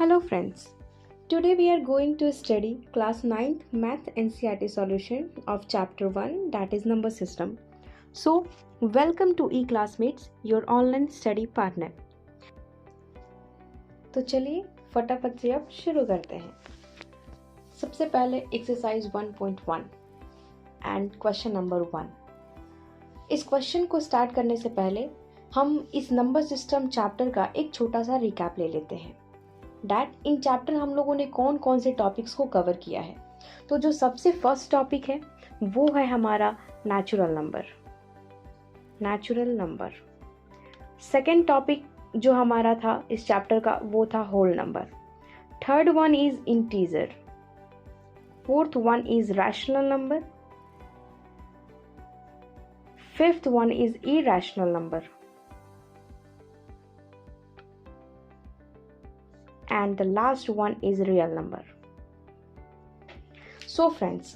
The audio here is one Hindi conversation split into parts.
Hello friends, today we are going to study class 9th Math NCERT solution of chapter 1 that is number system. So, welcome to eClassmates, your online study partner. तो चलिए फटाफट से अब शुरू करते हैं। सबसे पहले एक्सरसाइज 1.1 एंड क्वेश्चन नंबर 1। इस क्वेश्चन को स्टार्ट करने से पहले हम इस नंबर सिस्टम चैप्टर का एक छोटा सा रिकैप ले लेते हैं। डैट इन चैप्टर हम लोगों ने कौन कौन से टॉपिक्स को कवर किया है। तो जो सबसे फर्स्ट टॉपिक है वो है हमारा नेचुरल नंबर। सेकेंड टॉपिक जो हमारा था इस चैप्टर का वो था whole number. Third one is integer. Fourth one is rational number. Fifth one is irrational number and the last one is real number. So friends,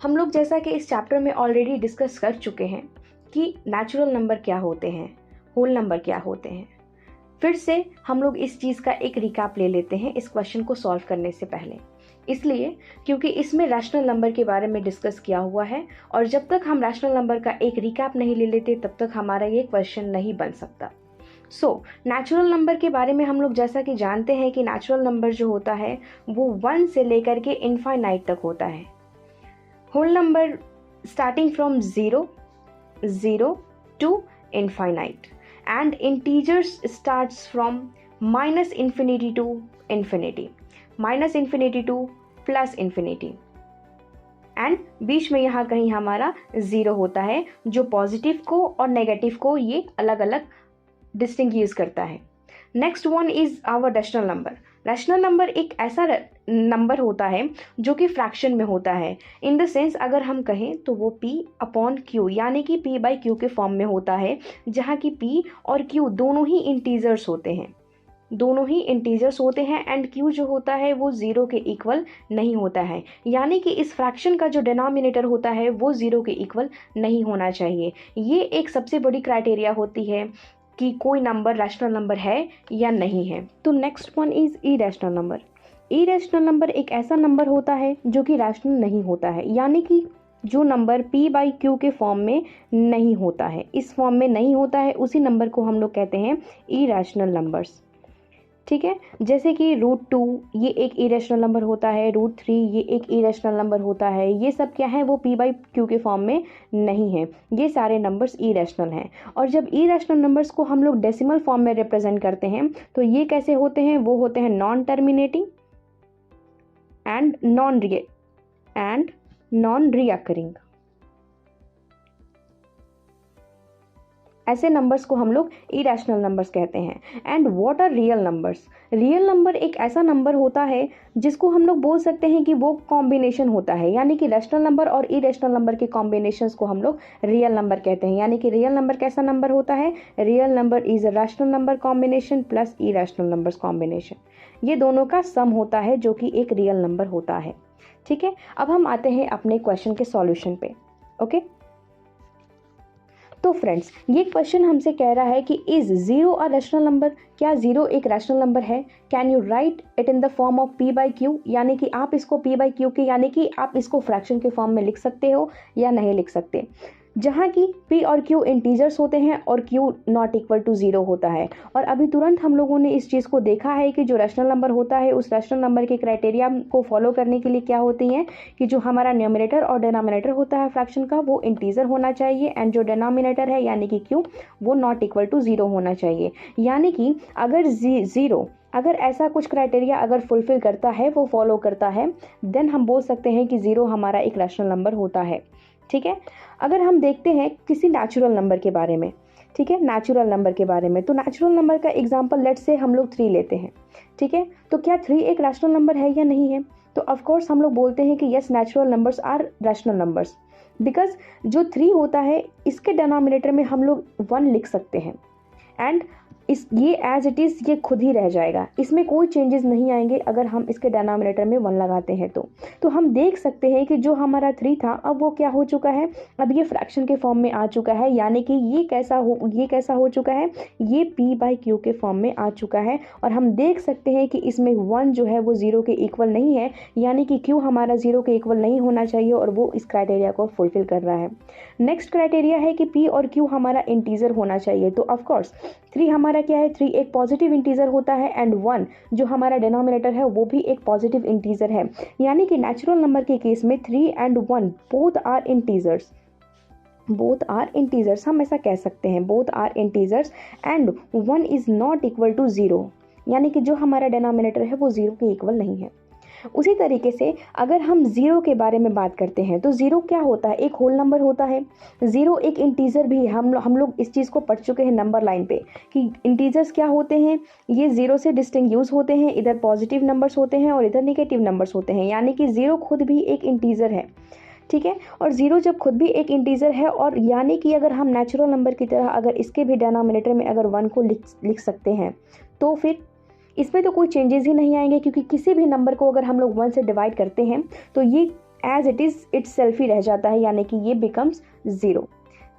हम लोग जैसा कि इस चैप्टर में ऑलरेडी डिस्कस कर चुके हैं कि नेचुरल नंबर क्या होते हैं, होल नंबर क्या होते हैं। फिर से हम लोग इस चीज़ का एक रिकैप ले लेते हैं इस क्वेश्चन को सॉल्व करने से पहले, इसलिए क्योंकि इसमें रैशनल नंबर के बारे में डिस्कस किया हुआ है और जब तक हम रैशनल नंबर का एक रिकैप नहीं ले लेते तब तक हमारा ये क्वेश्चन नहीं बन सकता। नेचुरल नंबर के बारे में हम लोग जैसा कि जानते हैं कि नेचुरल नंबर जो होता है वो 1 से लेकर के इनफाइनाइट तक होता है। Whole number starting from 0 to infinite and integers starts from -infinity to infinity, -infinity to +infinity and बीच में यहाँ कहीं हमारा 0 होता है जो पॉजिटिव को और नेगेटिव को ये अलग अलग डिस्टिंग्विश करता है। Next one is our rational number. Rational number एक ऐसा नंबर होता है जो कि फ्रैक्शन में होता है। इन द सेंस अगर हम कहें तो वो P/Q यानी कि P/Q के फॉर्म में होता है, जहाँ की P और Q दोनों ही इंटीजर्स होते हैं एंड Q जो होता है वो 0 के इक्वल नहीं होता है, यानी कि इस फ्रैक्शन का जो डिनोमिनेटर होता है वो 0 के इक्वल नहीं होना चाहिए। ये एक सबसे बड़ी क्राइटेरिया होती है कि कोई नंबर रैशनल नंबर है या नहीं है। तो next one is irrational number. Irrational number एक ऐसा नंबर होता है जो कि रैशनल नहीं होता है, यानी कि जो नंबर P/Q के फॉर्म में नहीं होता है, इस फॉर्म में नहीं होता है, उसी नंबर को हम लोग कहते हैं इरैशनल नंबर्स। ठीक है, जैसे कि √2 ये एक इरेशनल नंबर होता है, √3 ये एक इरेशनल नंबर होता है। ये सब क्या है, वो P/Q के फॉर्म में नहीं है, ये सारे नंबर्स इरेशनल हैं। और जब इरेशनल नंबर्स को हम लोग डेसिमल फॉर्म में रिप्रेजेंट करते हैं तो ये कैसे होते हैं, वो होते हैं non terminating and non recurring. ऐसे नंबर्स को हम लोग इरैशनल नंबर्स कहते हैं। And what are real numbers. Real number एक ऐसा नंबर होता है जिसको हम लोग बोल सकते हैं कि वो कॉम्बिनेशन होता है, यानी कि रैशनल नंबर और इरैशनल नंबर के कॉम्बिनेशंस को हम लोग रियल नंबर कहते हैं। यानी कि रियल नंबर कैसा नंबर होता है, real number is a rational number combination plus irrational numbers combination. ये दोनों का सम होता है जो कि एक रियल नंबर होता है। ठीक है, अब हम आते हैं अपने क्वेश्चन के सॉल्यूशन पे। ओके, तो फ्रेंड्स ये क्वेश्चन हमसे कह रहा है कि इज 0 अ रैशनल नंबर। क्या 0 एक रैशनल नंबर है? Can you right it in the form of P/Q, यानी कि आप इसको P/Q के यानी कि आप इसको फ्रैक्शन के फॉर्म में लिख सकते हो या नहीं लिख सकते, जहाँ की P और Q इंटीजर्स होते हैं और Q नॉट इक्वल टू 0 होता है। और अभी तुरंत हम लोगों ने इस चीज़ को देखा है कि जो रैशनल नंबर होता है उस रैशनल नंबर के क्राइटेरिया को फॉलो करने के लिए क्या होती हैं कि जो हमारा न्यूमरेटर और डिनोमिनेटर होता है फ्रैक्शन का वो इंटीजर होना चाहिए एंड जो डिनोमिनेटर है यानी कि Q वो नॉट इक्वल टू 0 होना चाहिए। यानी कि अगर 0 अगर ऐसा कुछ क्राइटेरिया अगर फुलफिल करता है, वो फॉलो करता है, देन हम बोल सकते हैं कि 0 हमारा एक रैशनल नंबर होता है। ठीक है, अगर हम देखते हैं किसी नेचुरल नंबर के बारे में, ठीक है, नेचुरल नंबर के बारे में, तो नेचुरल नंबर का एग्जांपल लेट्स से हम लोग 3 लेते हैं। ठीक है, तो क्या 3 एक रैशनल नंबर है या नहीं है? तो ऑफ कोर्स हम लोग बोलते हैं कि yes, natural numbers are rational numbers, because जो 3 होता है इसके डिनोमिनेटर में हम लोग 1 लिख सकते हैं एंड ये एज इट इज़ ये खुद ही रह जाएगा, इसमें कोई चेंजेस नहीं आएंगे अगर हम इसके डिनोमिनेटर में 1 लगाते हैं तो हम देख सकते हैं कि जो हमारा 3 था अब वो क्या हो चुका है, अब ये फ्रैक्शन के फॉर्म में आ चुका है, यानी कि ये कैसा हो चुका है, ये p/q के फॉर्म में आ चुका है। और हम देख सकते हैं कि इसमें 1 जो है वो 0 के इक्वल नहीं है, यानी कि q हमारा 0 के इक्वल नहीं होना चाहिए और वो इस क्राइटेरिया को फुलफिल कर रहा है। नेक्स्ट क्राइटेरिया है कि p और q हमारा इंटीजर होना चाहिए, तो ऑफकोर्स 3 हमारा क्या है, 3 एक पॉजिटिव इंटीजर होता है एंड 1 जो हमारा डिनोमिनेटर है वो भी एक पॉजिटिव इंटीजर है, यानी कि नेचुरल नंबर के केस में 3 and 1 बोथ आर इंटीजर्स, हम ऐसा कह सकते हैं, both are integers and 1 is not equal to 0, यानी कि जो हमारा डिनोमिनेटर है वो 0 के इक्वल नहीं है। उसी तरीके से अगर हम 0 के बारे में बात करते हैं तो 0 क्या होता है, एक होल नंबर होता है। 0 एक इंटीजर भी है, हम लोग इस चीज़ को पढ़ चुके हैं नंबर लाइन पे कि इंटीजर्स क्या होते हैं, ये 0 से डिस्टिंग्यूश होते हैं, इधर पॉजिटिव नंबर्स होते हैं और इधर नेगेटिव नंबर्स होते हैं, यानी कि 0 खुद भी एक इंटीजर है, ठीक है। और 0 जब खुद भी एक इंटीजर है और यानी कि अगर हम नेचुरल नंबर की तरह अगर इसके भी डिनोमिनेटर में अगर 1 को लिख सकते हैं तो फिर इसमें तो कोई चेंजेस ही नहीं आएंगे, क्योंकि किसी भी नंबर को अगर हम लोग 1 से डिवाइड करते हैं तो ये एज इट इज़ इटसेल्फ ही रह जाता है, यानी कि ये बिकम्स 0,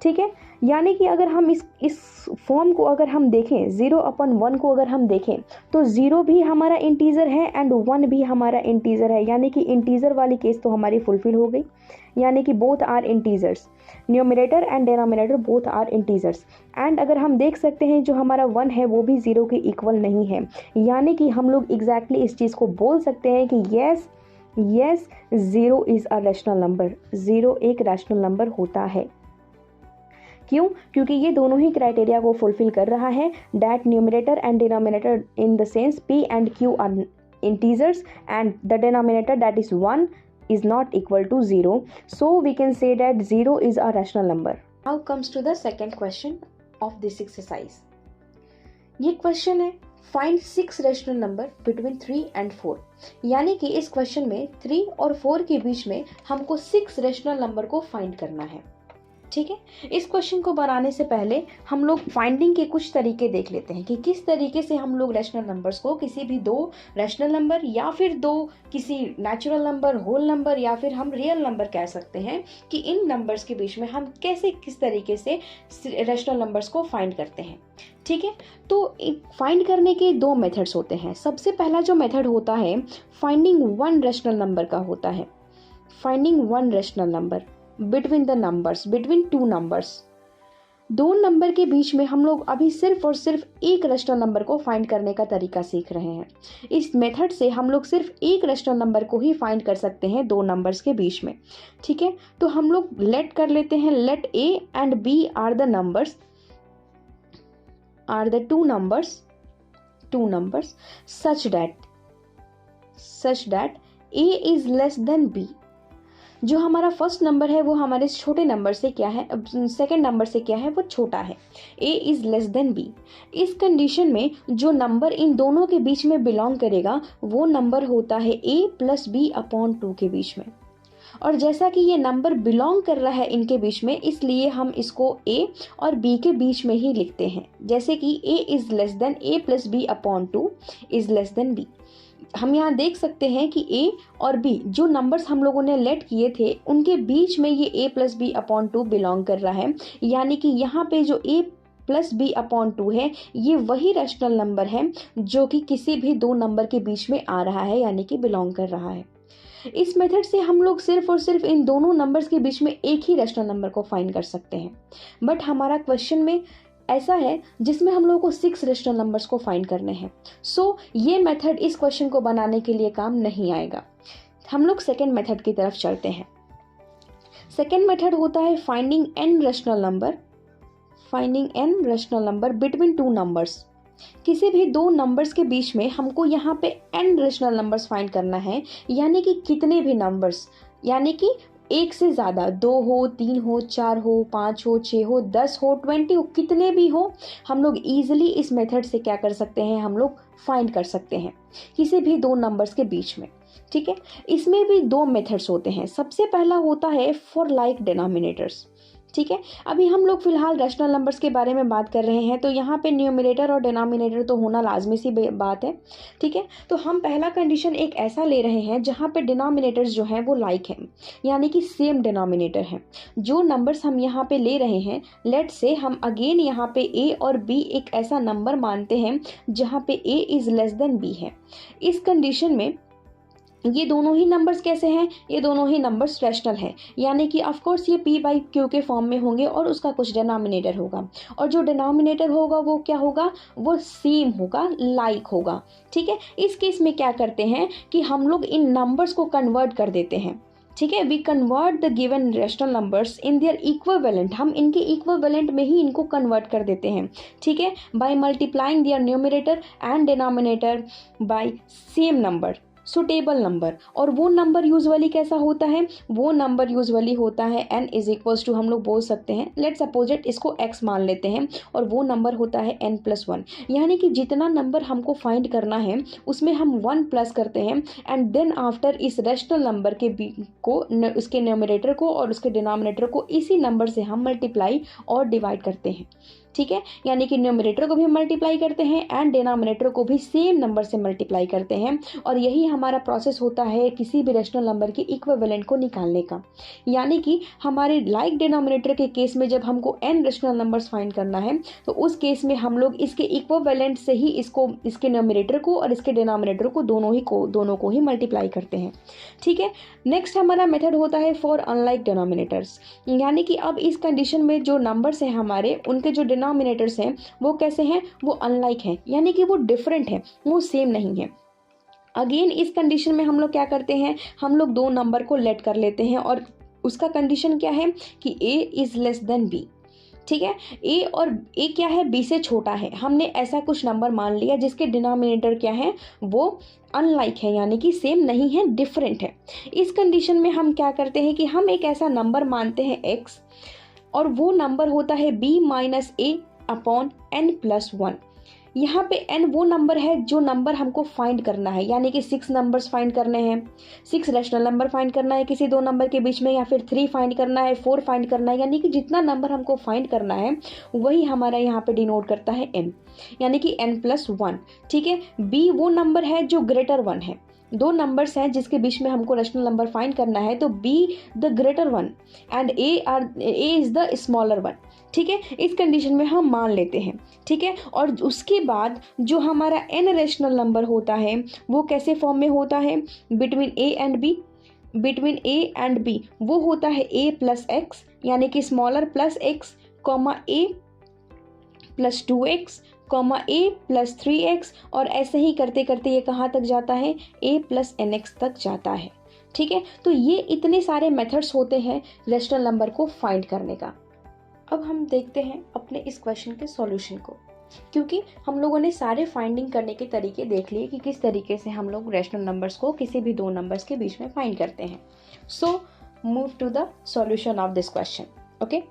ठीक है। यानी कि अगर हम इस फॉर्म को अगर हम देखें 0/1 को अगर हम देखें तो 0 भी हमारा इंटीजर है एंड 1 भी हमारा इंटीजर है, यानी कि इंटीजर वाली केस तो हमारी फुलफिल हो गई, यानी कि both are integers, numerator and denominator both are integers. And अगर हम देख सकते हैं जो हमारा 1 है वो भी 0 के इक्वल नहीं है, यानी कि हम लोग एग्जैक्टली इस चीज़ को बोल सकते हैं कि yes 0 is a rational number, 0 एक रैशनल नंबर होता है। क्यों? क्योंकि ये दोनों ही क्राइटेरिया को फुलफिल कर रहा है, that numerator and denominator in the sense p and q are integers and the denominator that is 1 is not equal to 0, so we can say that 0 is a rational number. Now comes to the second question of this exercise. ये क्वेश्चन है find 6 rational number between 3 and 4, यानी कि इस क्वेश्चन में 3 और 4 के बीच में हमको 6 रैशनल नंबर को फाइंड करना है, ठीक है। इस क्वेश्चन को बनाने से पहले हम लोग फाइंडिंग के कुछ तरीके देख लेते हैं कि किस तरीके से हम लोग रैशनल नंबर्स को, किसी भी 2 रैशनल नंबर या फिर 2 किसी नेचुरल नंबर, होल नंबर या फिर हम रियल नंबर कह सकते हैं, कि इन नंबर्स के बीच में हम कैसे किस तरीके से रैशनल नंबर्स को फाइंड करते हैं, ठीक है। तो फाइंड करने के 2 मेथड्स होते हैं। सबसे पहला जो मेथड होता है फाइंडिंग 1 रैशनल नंबर का होता है, finding 1 rational number between the numbers, between 2 numbers, 2 number के बीच में हम लोग अभी सिर्फ और सिर्फ एक रैशनल नंबर को फाइंड करने का तरीका सीख रहे हैं। इस मेथड से हम लोग सिर्फ एक रैशनल नंबर को ही फाइंड कर सकते हैं 2 नंबर्स के बीच में, ठीक है। तो हम लोग लेट कर लेते हैं, let a and b are the numbers, are the 2 numbers such that a is less than b। जो हमारा फर्स्ट नंबर है वो हमारे छोटे नंबर से क्या है, सेकंड नंबर से क्या है, वो छोटा है, a is less than b। इस कंडीशन में जो नंबर इन दोनों के बीच में बिलोंग करेगा वो नंबर होता है a + b/2 के बीच में। और जैसा कि ये नंबर बिलोंग कर रहा है इनके बीच में, इसलिए हम इसको a और b के बीच में ही लिखते हैं, जैसे कि a is less than a + b/2 is less than b। हम यहाँ देख सकते हैं कि a और b जो नंबर्स हम लोगों ने लेट किए थे उनके बीच में ये a + b/2 बिलोंग कर रहा है, यानी कि यहाँ पे जो a + b/2 है ये वही रैशनल नंबर है जो कि किसी भी 2 नंबर के बीच में आ रहा है, यानी कि बिलोंग कर रहा है। इस मेथड से हम लोग सिर्फ और सिर्फ इन दोनों नंबर्स के बीच में एक ही रैशनल नंबर को फाइंड कर सकते हैं, बट हमारा क्वेश्चन में ऐसा है जिसमें हम लोगों को 6 रैशनल नंबर्स को फाइंड करने हैं। सो ये मेथड इस क्वेश्चन को बनाने के लिए काम नहीं आएगा। हम लोग सेकेंड मेथड की तरफ चलते हैं। सेकेंड मेथड होता है finding n rational number, finding n rational number between 2 numbers. किसी भी 2 नंबर्स के बीच में हमको यहाँ पे n रैशनल नंबर्स फाइंड करना है, यानी कि कितने भी नंबर्स, यानी कि एक से ज़्यादा, 2 हो, 3 हो, 4 हो, 5 हो, 6 हो, 10 हो, 20 हो, कितने भी हो, हम लोग ईजिली इस मेथड से क्या कर सकते हैं, हम लोग फाइंड कर सकते हैं किसी भी 2 नंबर्स के बीच में, ठीक है। इसमें भी 2 मेथड्स होते हैं। सबसे पहला होता है फॉर लाइक डिनोमिनेटर्स, ठीक है, अभी हम लोग फिलहाल रैशनल नंबर्स के बारे में बात कर रहे हैं, तो यहाँ पे न्यूमरेटर और डिनोमिनेटर तो होना लाजमी सी बात है। ठीक है, तो हम पहला कंडीशन एक ऐसा ले रहे हैं जहाँ पे डिनोमिनेटर्स जो हैं वो लाइक हैं, यानी कि सेम डिनोमिनेटर हैं। जो नंबर्स हम यहाँ पे ले रहे हैं, लेट से हम अगेन यहाँ पे ए और बी एक ऐसा नंबर मानते हैं जहाँ पे a is less than b है। इस कंडीशन में ये दोनों ही नंबर्स कैसे हैं, ये दोनों ही नंबर्स रैशनल हैं, यानी कि ऑफ कोर्स ये p बाई क्यू के फॉर्म में होंगे और उसका कुछ डिनोमिनेटर होगा, और जो डिनोमिनेटर होगा वो क्या होगा, वो सेम होगा, लाइक होगा। ठीक है, इस केस में क्या करते हैं कि हम लोग इन नंबर्स को कन्वर्ट कर देते हैं। ठीक है, we convert the given rational numbers in their equivalent, हम इनके इक्विवेलेंट में ही इनको कन्वर्ट कर देते हैं। ठीक है, by multiplying their numerator and denominator by same number, suitable number. और वो नंबर यूजुअली कैसा होता है, वो नंबर यूजुअली होता है n इज इक्वल्स टू, हम लोग बोल सकते हैं, लेट सपोज इट, इसको x मान लेते हैं, और वो नंबर होता है n+1, यानी कि जितना नंबर हमको फाइंड करना है उसमें हम 1 प्लस करते हैं, एंड देन आफ्टर इस रैशनल नंबर के को, उसके न्यूमरेटर को और उसके डिनोमिनेटर को इसी नंबर से हम मल्टीप्लाई और डिवाइड करते हैं। ठीक है, यानी कि न्यूमरेटर को भी मल्टीप्लाई करते हैं एंड डिनोमिनेटर को भी सेम नंबर से मल्टीप्लाई करते हैं, और यही हमारा प्रोसेस होता है किसी भी रैशनल नंबर के इक्विवेलेंट को निकालने का। यानी कि हमारे लाइक डिनोमिनेटर के केस में जब हमको n रैशनल नंबर्स फाइंड करना है, तो उस केस में हम लोग इसके इक्विवेलेंट से ही इसके न्यूमरेटर को और इसके डिनोमिनेटर को दोनों को ही मल्टीप्लाई करते हैं। ठीक है, नेक्स्ट हमारा मेथड होता है फॉर अनलाइक डिनोमिनेटर्स, यानी कि अब इस कंडीशन में जो नंबर्स हैं हमारे, उनके जो डिनोमिनेटर्स हैं वो कैसे हैं, वो अनलाइक हैं, यानी कि वो डिफरेंट हैं, वो सेम नहीं है। अगेन इस कंडीशन में हम लोग क्या करते हैं, हम लोग दो नंबर को लेट कर लेते हैं, और उसका कंडीशन क्या है कि a is less then b। ठीक है, a क्या है, b से छोटा है। हमने ऐसा कुछ नंबर मान लिया जिसके डिनोमिनेटर क्या है, वो अनलाइक है, यानी कि सेम नहीं है, डिफरेंट है। इस कंडीशन में हम क्या करते हैं कि हम एक ऐसा नंबर मानते हैं x, और वो नंबर होता है b minus a upon n+1। यहाँ पे n वो नंबर है जो नंबर हमको फाइंड करना है, यानी कि 6 नंबर्स फाइंड करने हैं, 6 रैशनल नंबर फाइंड करना है किसी दो नंबर के बीच में, या फिर 3 फाइंड करना है, 4 फाइंड करना है, यानी कि जितना नंबर हमको फाइंड करना है वही हमारा यहाँ पे डिनोट करता है n, यानी कि n+1। ठीक है, b वो नंबर है जो ग्रेटर 1 है, दो नंबर्स हैं जिसके बीच में हमको रैशनल नंबर फाइंड करना है, तो b the greater 1 and a is the smaller 1। ठीक है, इस कंडीशन में हम मान लेते हैं। ठीक है, और उसके बाद जो हमारा n रैशनल नंबर होता है वो कैसे फॉर्म में होता है, बिटवीन a एंड b वो होता है a प्लस x, यानी कि small r plus x, comma a plus 2x, comma a plus 3x, और ऐसे ही करते करते ये कहाँ तक जाता है, a प्लस nx तक जाता है। ठीक है, तो ये इतने सारे मेथड्स होते हैं रैशनल नंबर को फाइंड करने का। अब हम देखते हैं अपने इस क्वेश्चन के सॉल्यूशन को, क्योंकि हम लोगों ने सारे फाइंडिंग करने के तरीके देख लिए कि किस तरीके से हम लोग रैशनल नंबर्स को किसी भी दो नंबर्स के बीच में फाइंड करते हैं। So move to the solution of this question. Okay,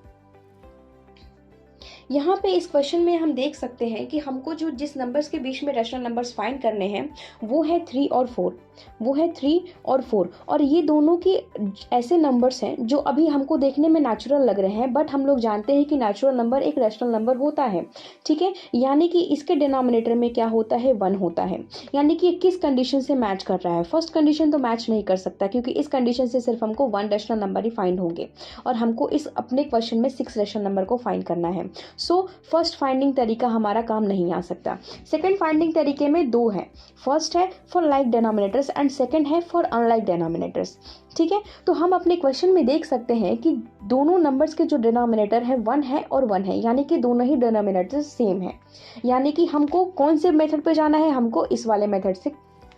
यहाँ पे इस क्वेश्चन में हम देख सकते हैं कि हमको जो जिस नंबर्स के बीच में रैशनल नंबर्स फाइंड करने हैं वो है 3 और 4, वो है 3 और 4, और ये दोनों की ऐसे नंबर्स हैं जो अभी हमको देखने में नेचुरल लग रहे हैं, बट हम लोग जानते हैं कि नेचुरल नंबर एक रैशनल नंबर होता है। ठीक है, यानी कि इसके डिनोमिनेटर में क्या होता है, 1 होता है, यानी कि किस कंडीशन से मैच कर रहा है। फर्स्ट कंडीशन तो मैच नहीं कर सकता, क्योंकि इस कंडीशन से सिर्फ हमको 1 रैशनल नंबर ही फाइंड होंगे, और हमको इस अपने क्वेश्चन में 6 रैशनल नंबर को फाइंड करना है। सो फर्स्ट फाइंडिंग तरीका हमारा काम नहीं आ सकता। सेकंड फाइंडिंग तरीके में 2 है, फर्स्ट है for like denominators and second है फॉर अनलाइक डिनोमिनेटर्स। ठीक है, तो हम अपने क्वेश्चन में देख सकते हैं कि दोनों नंबर्स के जो डिनोमिनेटर है 1 है और 1 है, यानी कि दोनों ही डिनोमिनेटर सेम है, यानी कि हमको कौन से मेथड पे जाना है, हमको इस वाले मेथड से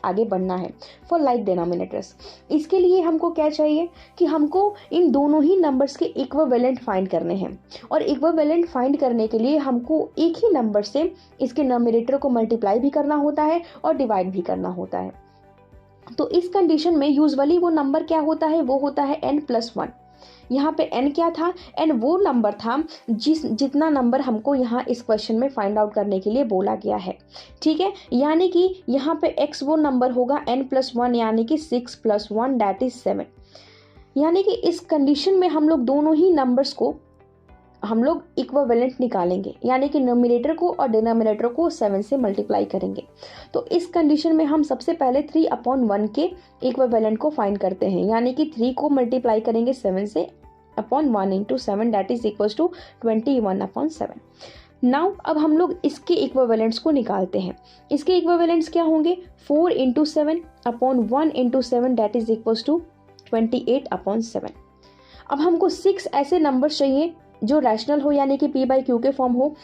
आगे बढ़ना है फॉर लाइक डिनोमिनेटर्स। इसके लिए हमको क्या चाहिए कि हमको इन दोनों ही नंबर्स के इक्विवेलेंट फाइंड करने हैं, और इक्विवेलेंट फाइंड करने के लिए हमको एक ही नंबर से इसके न्यूमरेटर को मल्टीप्लाई भी करना होता है और डिवाइड भी करना होता है। तो इस कंडीशन में यूजुअली वो नंबर क्या होता है, वो होता है n+1। यहाँ पे n क्या था, n वो नंबर था जितना नंबर हमको यहाँ इस क्वेश्चन में फाइंड आउट करने के लिए बोला गया है। ठीक है, यानी कि यहाँ पे x वो नंबर होगा n+1, यानी कि 6 + 1 दैट इज 7। यानी कि इस कंडीशन में हम लोग दोनों ही नंबर्स को हम लोग इक्विवेलेंट निकालेंगे, यानी कि न्यूमरेटर को और डिनोमिनेटर को 7 से मल्टीप्लाई करेंगे। तो इस कंडीशन में हम सबसे पहले 3/1 के इक्विवेलेंट को फाइंड करते हैं, यानी कि 3 को मल्टीप्लाई करेंगे 7 से upon 1 into 7 that is equals to 21/7। Now अब हम लोग इसके इक्विवेलेंट्स को निकालते हैं। इसके इक्विवेलेंट्स क्या होंगे, 4 into 7 upon 1 into 7 that is equals to 28/7। अब हमको 6 ऐसे नंबर्स चाहिए जो रैशनल हो, यानी कि p बाई क्यू के फॉर्म हो,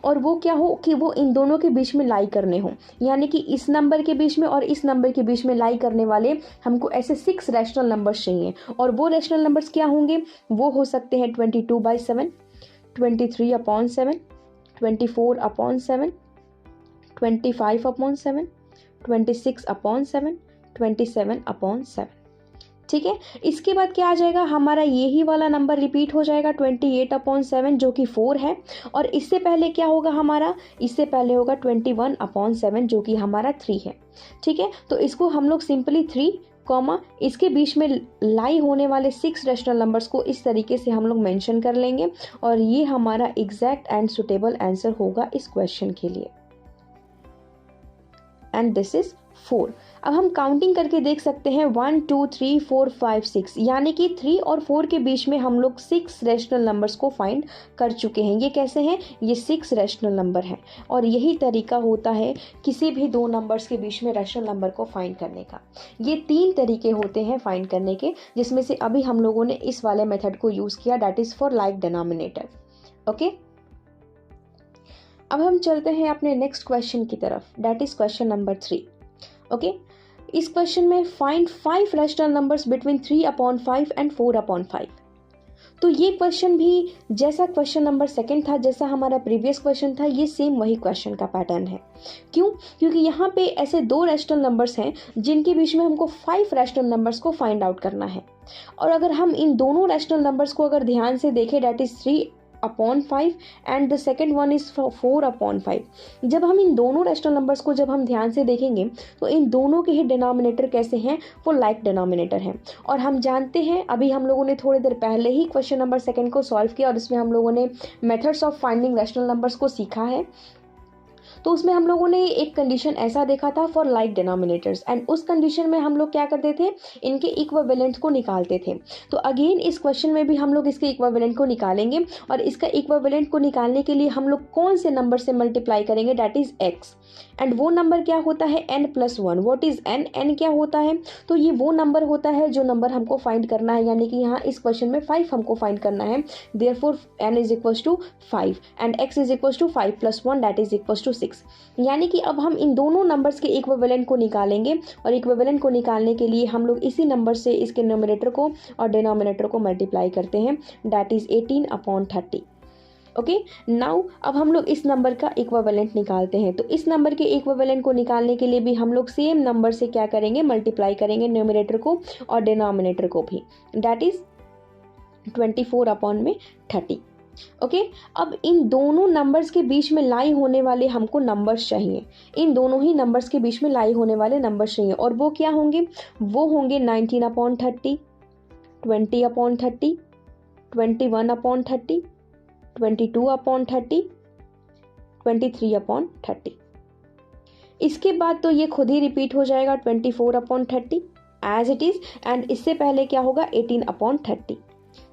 और वो क्या हो कि वो इन दोनों के बीच में लाई करने हो, यानी कि इस नंबर के बीच में और इस नंबर के बीच में लाई करने वाले हमको ऐसे 6 रैशनल नंबर्स चाहिए। और वो रैशनल नंबर्स क्या होंगे, वो हो सकते हैं 22/7, 23/7, 24/7, 25/7, 26/7, 27/7। ठीक है, इसके बाद क्या आ जाएगा, हमारा यही वाला नंबर रिपीट हो जाएगा 28/7 जो कि 4 है, और इससे पहले क्या होगा हमारा, इससे पहले होगा 21/7 जो कि हमारा 3 है। ठीक है, तो इसको हम लोग सिंपली 3 कॉमा इसके बीच में लाई होने वाले 6 रैशनल नंबर्स को इस तरीके से हम लोग मेंशन कर लेंगे, और ये हमारा एग्जैक्ट एंड सुटेबल आंसर होगा इस क्वेश्चन के लिए। And this is 4। अब हम काउंटिंग करके देख सकते हैं 1 2 3 4 5 6, यानी कि 3 और 4 के बीच में हम लोग 6 रैशनल नंबर्स को फाइंड कर चुके हैं। ये कैसे हैं, ये 6 रैशनल नंबर हैं, और यही तरीका होता है किसी भी दो नंबर्स के बीच में रैशनल नंबर को फाइंड करने का। ये 3 तरीके होते हैं फाइंड करने के, जिसमें से अभी हम लोगों ने इस वाले मेथड को यूज़ किया, that is for like denominator. Okay, अब हम चलते हैं अपने नेक्स्ट क्वेश्चन की तरफ, that is question number 3। Okay, इस क्वेश्चन में find 5 rational numbers between 3/5 and 4/5। तो ये क्वेश्चन भी जैसा क्वेश्चन नंबर 2 था, जैसा हमारा प्रीवियस क्वेश्चन था, ये सेम वही क्वेश्चन का पैटर्न है। क्यों, क्योंकि यहाँ पे ऐसे 2 रैशनल नंबर्स हैं जिनके बीच में हमको 5 रैशनल नंबर्स को फाइंड आउट करना है। और अगर हम इन दोनों रैशनल नंबर्स को अगर ध्यान से देखें, that is 3/5 and the second one is 4/5। जब हम इन दोनों रैशनल नंबर्स को जब हम ध्यान से देखेंगे तो इन दोनों के ही डिनोमिनेटर कैसे हैं, वो लाइक डिनोमिनेटर हैं। और हम जानते हैं, अभी हम लोगों ने थोड़ी देर पहले ही क्वेश्चन नंबर 2 को सॉल्व किया, और इसमें हम लोगों ने methods of finding rational numbers को सीखा है। तो उसमें हम लोगों ने एक कंडीशन ऐसा देखा था फॉर लाइक डिनोमिनेटर्स, एंड उस कंडीशन में हम लोग क्या करते थे, इनके इक्विवेलेंट को निकालते थे। तो अगेन इस क्वेश्चन में भी हम लोग इसके इक्विवेलेंट को निकालेंगे, और इसका इक्विवेलेंट को निकालने के लिए हम लोग कौन से नंबर से मल्टीप्लाई करेंगे, दैट इज x, एंड वो नंबर क्या होता है, n+1। What is n, n क्या होता है, तो ये वो नंबर होता है जो नंबर हमको फाइंड करना है, यानी कि यहाँ इस क्वेश्चन में 5 हमको फाइंड करना है। Therefore n is equals to 5 and x is equals to 5 + 1 that is equals to 6। यानी कि अब हम इन दोनों नंबर्स के इक्विवेलेंट को निकालेंगे, और इक्विवेलेंट को निकालने के लिए हम लोग इसी नंबर से इसके न्यूमरेटर को और डिनोमिनेटर को मल्टीप्लाई करते हैं, दैट इज 18/30। ओके, नाउ अब हम लोग इस नंबर का इक्विवेलेंट निकालते हैं। तो इस नंबर के इक्विवेलेंट को निकालने के लिए भी हम लोग सेम नंबर से क्या करेंगे, मल्टीप्लाई करेंगे न्यूमरेटर को और डिनोमिनेटर को भी, दैट इज 24/30। ओके, अब इन दोनों नंबर्स के बीच में लाई होने वाले हमको नंबर्स चाहिए, इन दोनों ही नंबर्स के बीच में लाई होने वाले नंबर्स चाहिए, और वो क्या होंगे, वो होंगे 19/30, 20/30, 21/30, 22/30, 23/30। इसके बाद तो ये खुद ही रिपीट हो जाएगा 24/30 एज इट इज, एंड इससे पहले क्या होगा 18/30।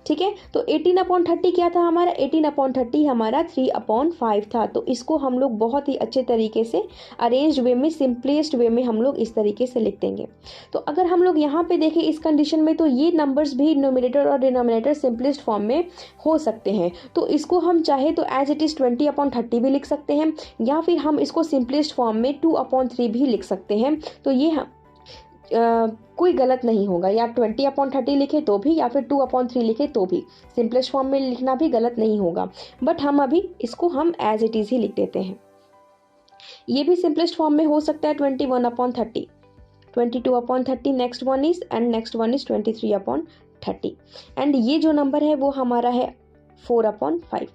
ठीक है, तो 18/30 क्या था हमारा, 18/30 हमारा 3/5 था। तो इसको हम लोग बहुत ही अच्छे तरीके से अरेंज वे में, सिंपलेस्ट वे में हम लोग इस तरीके से लिख देंगे। तो अगर हम लोग यहाँ पे देखें इस कंडीशन में, तो ये नंबर्स भी न्यूमरेटर और डिनोमिनेटर सिंपलेस्ट फॉर्म में हो सकते हैं। तो इसको हम चाहे तो एज इट इज़ 20/30 भी लिख सकते हैं, या फिर हम इसको सिंपलेस्ट फॉर्म में 2/3 भी लिख सकते हैं। तो ये कोई गलत नहीं होगा, या 20/30 लिखे तो भी, या फिर 2/3 लिखे तो भी, सिंपलेस्ट फॉर्म में लिखना भी गलत नहीं होगा। बट हम अभी इसको हम एज इट इज़ ही लिख देते हैं। ये भी सिंपलेस्ट फॉर्म में हो सकता है 21/30, 22/30 next one is, and next one is 23/30, and ये जो नंबर है वो हमारा है 4/5।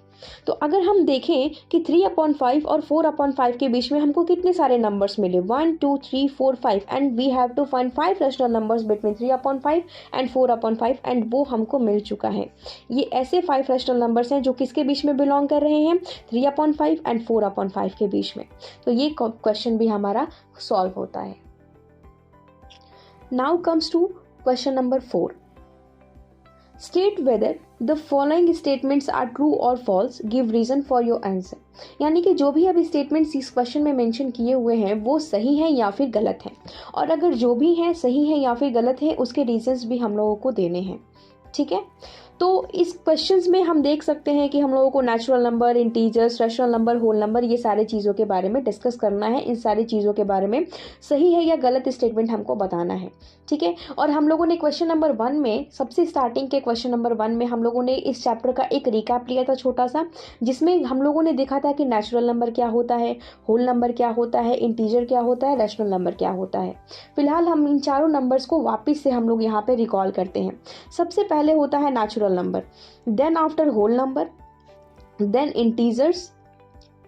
तो अगर हम देखें कि 3/5 और 4/5 के बीच में हमको कितने सारे नंबर्स मिले, 1 2 3 4 5, and we have to find 5 rational numbers between 3/5 and 4/5, and वो हमको मिल चुका है। ये ऐसे 5 रैशनल नंबर्स हैं जो किसके बीच में बिलोंग कर रहे हैं, 3/5 एंड 4/5 के बीच में। तो ये क्वेश्चन भी हमारा सॉल्व होता है। Now comes to question number 4। State whether the following statements are true और false, give reason for your answer. यानी कि जो भी अब स्टेटमेंट्स इस क्वेश्चन में मेंशन किए हुए हैं वो सही हैं या फिर गलत हैं, और अगर जो भी हैं सही हैं या फिर गलत हैं उसके रीजंस भी हम लोगों को देने हैं। ठीक है, तो इस क्वेश्चंस में हम देख सकते हैं कि हम लोगों को natural number, integers, rational number, whole number, ये सारे चीज़ों के बारे में डिस्कस करना है। इन सारी चीज़ों के बारे में सही है या गलत स्टेटमेंट हमको बताना है। ठीक है, और हम लोगों ने क्वेश्चन नंबर 1 में, सबसे स्टार्टिंग के क्वेश्चन नंबर 1 में हम लोगों ने इस चैप्टर का एक रिकैप लिया था छोटा सा, जिसमें हम लोगों ने देखा था कि नेचुरल नंबर क्या होता है, होल नंबर क्या होता है, इंटीजर क्या होता है, रैशनल नंबर क्या होता है। फिलहाल हम इन चारों नंबर्स को वापस से हम लोग यहाँ पे रिकॉल करते हैं। सबसे पहले होता है natural number, then after whole number, then integers,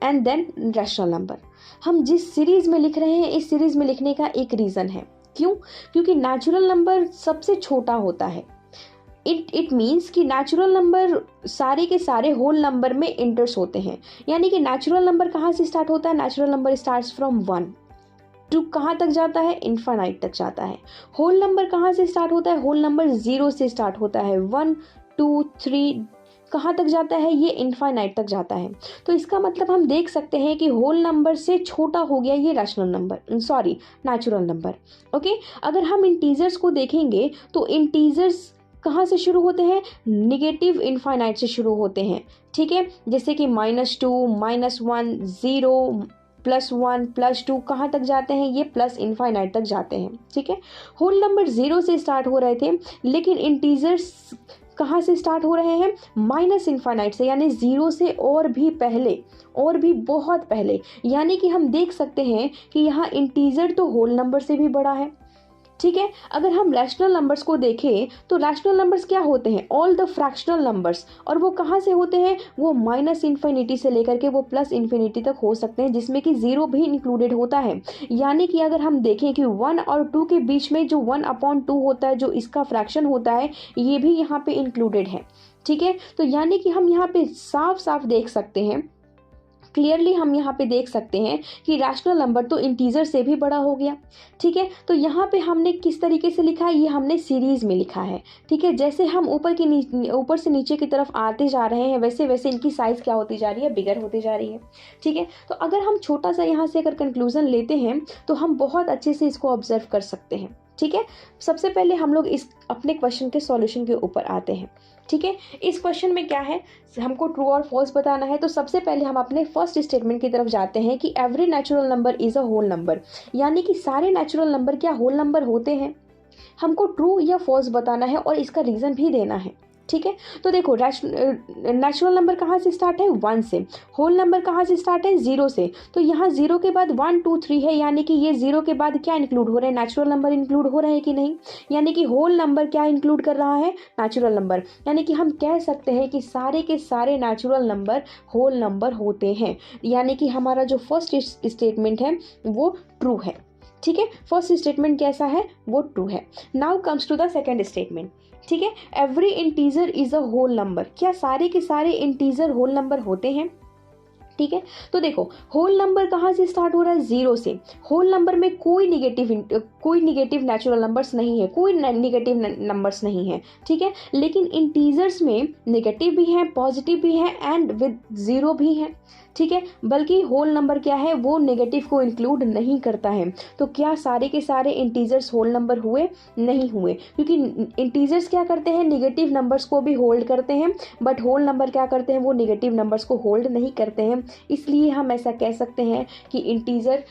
and then rational number. हम जिस सीरीज में लिख रहे हैं इस सीरीज में लिखने का एक रीजन है। क्यों? क्योंकि नेचुरल नंबर सबसे छोटा होता है। इट मीन्स कि नेचुरल नंबर सारे के सारे होल नंबर में इंटर्स होते हैं। यानी कि नेचुरल नंबर कहाँ से स्टार्ट होता है? Natural number starts from 1 to कहाँ तक जाता है? इनफाइनाइट तक जाता है। होल नंबर कहाँ से स्टार्ट होता है? होल नंबर 0 से स्टार्ट होता है, 1 2 3 कहाँ तक जाता है? ये इनफाइनाइट तक जाता है। तो इसका मतलब हम देख सकते हैं कि होल नंबर से छोटा हो गया ये rational number, sorry natural number. Okay, अगर हम इंटीजर्स को देखेंगे तो इंटीजर्स कहाँ से शुरू होते हैं? निगेटिव इनफाइनाइट से शुरू होते हैं। ठीक है, जैसे कि -2, -1, 0, +1, +2 कहाँ तक जाते हैं? ये प्लस इनफाइनाइट तक जाते हैं। ठीक है, होल नंबर 0 से स्टार्ट हो रहे थे, लेकिन इंटीजर्स कहाँ से स्टार्ट हो रहे हैं? माइनस इनफाइनाइट से, यानी 0 से और भी पहले, और भी बहुत पहले। यानी कि हम देख सकते हैं कि यहाँ इंटीजर तो होल नंबर से भी बड़ा है। ठीक है, अगर हम रैशनल नंबर्स को देखें तो रैशनल नंबर्स क्या होते हैं? All the fractional numbers. और वो कहाँ से होते हैं? वो माइनस इन्फिनिटी से लेकर के वो प्लस इन्फिनिटी तक हो सकते हैं, जिसमें कि 0 भी इंक्लूडेड होता है। यानी कि अगर हम देखें कि 1 और 2 के बीच में जो 1/2 होता है, जो इसका फ्रैक्शन होता है, ये भी यहाँ पे इंक्लूडेड है। ठीक है, तो यानी कि हम यहाँ पे साफ साफ देख सकते हैं, क्लियरली हम यहाँ पे देख सकते हैं कि रैशनल नंबर तो इंटीजर से भी बड़ा हो गया। ठीक है, तो यहाँ पे हमने किस तरीके से लिखा है? ये हमने सीरीज में लिखा है। ठीक है, जैसे हम ऊपर से नीचे की तरफ आते जा रहे हैं, वैसे वैसे इनकी साइज क्या होती जा रही है? बिगर होती जा रही है। ठीक है, तो अगर हम छोटा सा यहाँ से अगर कंक्लूजन लेते हैं तो हम बहुत अच्छे से इसको ऑब्जर्व कर सकते हैं। ठीक है, सबसे पहले हम लोग इस अपने क्वेश्चन के सॉल्यूशन के ऊपर आते हैं। ठीक है, इस क्वेश्चन में क्या है, हमको ट्रू और फॉल्स बताना है। तो सबसे पहले हम अपने फर्स्ट स्टेटमेंट की तरफ जाते हैं कि every natural number is a whole number. यानी कि सारे नेचुरल नंबर क्या होल नंबर होते हैं? हमको ट्रू या फॉल्स बताना है और इसका रीजन भी देना है। ठीक है, तो देखो नेचुरल नंबर कहाँ से स्टार्ट है? 1 से। होल नंबर कहाँ से स्टार्ट है? 0 से। तो यहाँ 0 के बाद 1 2 3 है, यानी कि ये 0 के बाद क्या इंक्लूड हो रहे हैं? नेचुरल नंबर इंक्लूड हो रहे हैं कि नहीं? यानी कि होल नंबर क्या इंक्लूड कर रहा है? Natural number. यानी कि हम कह सकते हैं कि सारे के सारे नेचुरल नंबर होल नंबर होते हैं। यानी कि हमारा जो फर्स्ट स्टेटमेंट है वो ट्रू है। ठीक है, फर्स्ट स्टेटमेंट कैसा है? वो ट्रू है। Now comes to the second statement. ठीक है, every integer is a whole number. क्या सारे के सारे इंटीजर होल नंबर होते हैं? ठीक है, तो देखो होल नंबर कहाँ से स्टार्ट हो रहा है? 0 से। होल नंबर में कोई निगेटिव नेचुरल नंबर्स नहीं है, कोई नेगेटिव नंबर्स नहीं है। ठीक है, लेकिन इंटीजर्स में नेगेटिव भी है, पॉजिटिव भी है एंड विद 0 भी है। ठीक है, बल्कि होल नंबर क्या है? वो नेगेटिव को इंक्लूड नहीं करता है। तो क्या सारे के सारे इंटीजर्स होल नंबर हुए? नहीं हुए, क्योंकि इंटीजर्स क्या करते हैं? नेगेटिव नंबर्स को भी होल्ड करते हैं, बट होल नंबर क्या करते हैं? वो नेगेटिव नंबर्स को होल्ड नहीं करते हैं। इसलिए हम ऐसा कह सकते हैं कि इंटीजर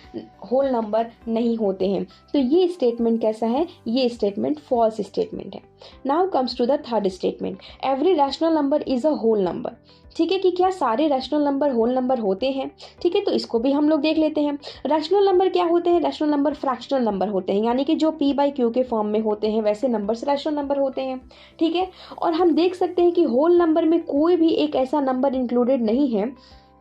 होल नंबर नहीं होते हैं। तो ये स्टेटमेंट कैसा है? ये स्टेटमेंट फॉल्स स्टेटमेंट है। Now comes to the third statement, every rational number is a whole number. ठीक है, कि क्या सारे रैशनल नंबर होल नंबर होते हैं। ठीक है, तो इसको भी हम लोग देख लेते हैं। रैशनल नंबर क्या होते हैं? रैशनल नंबर फ्रैक्शनल नंबर होते हैं, यानी कि जो p बाई क्यू के फॉर्म में होते हैं वैसे नंबर्स रैशनल नंबर होते हैं। ठीक है, और हम देख सकते हैं कि होल नंबर में कोई भी एक ऐसा नंबर इंक्लूडेड नहीं है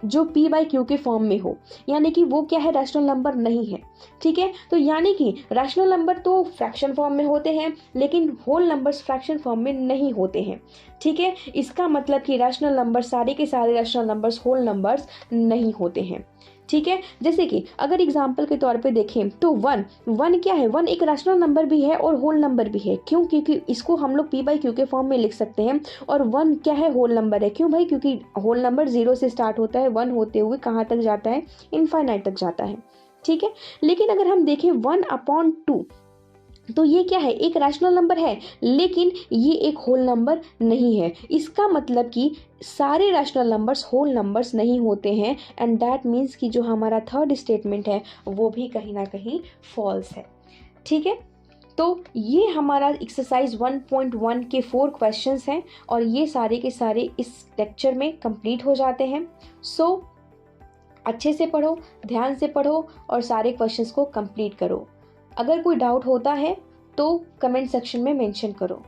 जो p बाई क्यू के फॉर्म में हो, यानी कि वो क्या है, रैशनल नंबर नहीं है। ठीक है, तो यानी कि रैशनल नंबर तो फ्रैक्शन फॉर्म में होते हैं लेकिन होल नंबर्स फ्रैक्शन फॉर्म में नहीं होते हैं। ठीक है, इसका मतलब कि रैशनल नंबर सारे के सारे रैशनल नंबर्स होल नंबर्स नहीं होते हैं। ठीक है, जैसे कि अगर एग्जाम्पल के तौर पे देखें तो वन क्या है, वन एक रैशनल नंबर भी है और होल नंबर भी है। क्यों? क्योंकि इसको हम लोग p बाई क्यू के फॉर्म में लिख सकते हैं, और वन क्या है, होल नंबर है। क्यों भाई? क्योंकि होल नंबर 0 से स्टार्ट होता है, 1 होते हुए कहाँ तक जाता है, इनफाइनाइट तक जाता है। ठीक है, लेकिन अगर हम देखें 1/2 तो ये क्या है, एक रैशनल नंबर है लेकिन ये एक होल नंबर नहीं है। इसका मतलब कि सारे रैशनल नंबर्स होल नंबर्स नहीं होते हैं, एंड दैट मीन्स कि जो हमारा थर्ड स्टेटमेंट है वो भी कहीं ना कहीं फॉल्स है। ठीक है, तो ये हमारा एक्सरसाइज 1.1 के 4 क्वेश्चंस हैं और ये सारे के सारे इस लेक्चर में कंप्लीट हो जाते हैं। सो अच्छे से पढ़ो, ध्यान से पढ़ो और सारे क्वेश्चंस को कंप्लीट करो। अगर कोई डाउट होता है तो कमेंट सेक्शन में मेंशन करो।